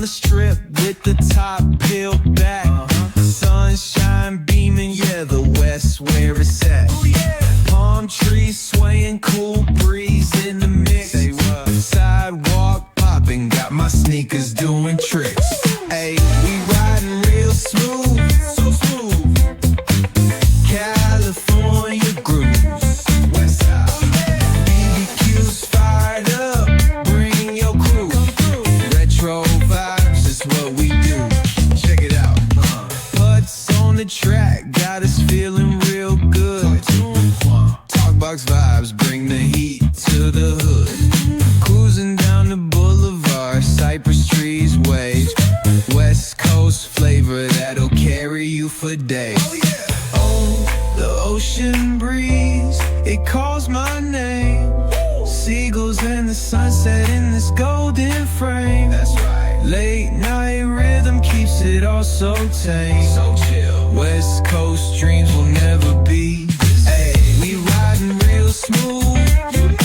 the strip with the top peeled back. Sunshine beaming, yeah, the West where it's at. Palm trees swaying, cool breeze in the mix. Sidewalk popping, got my sneakers doing tricks. Ayy, we riding real smooth, so smooth. California grooves, West Side. BBQ's fired up, bring your crew. Retro vibes is what we do. Check it out. Putts on the track, got us feeling real good. Talkbox vibes, bring the heat to the hood. Cruising down the boulevard, cypress trees wave. West Coast flavor that'll carry you for days. Oh, the ocean breeze, it calls my name. Seagulls and the sunset in this golden frame. That's right. Late night rhythm keeps it all so tame. So chill. West Coast dreams will never be. Hey, we riding real smooth.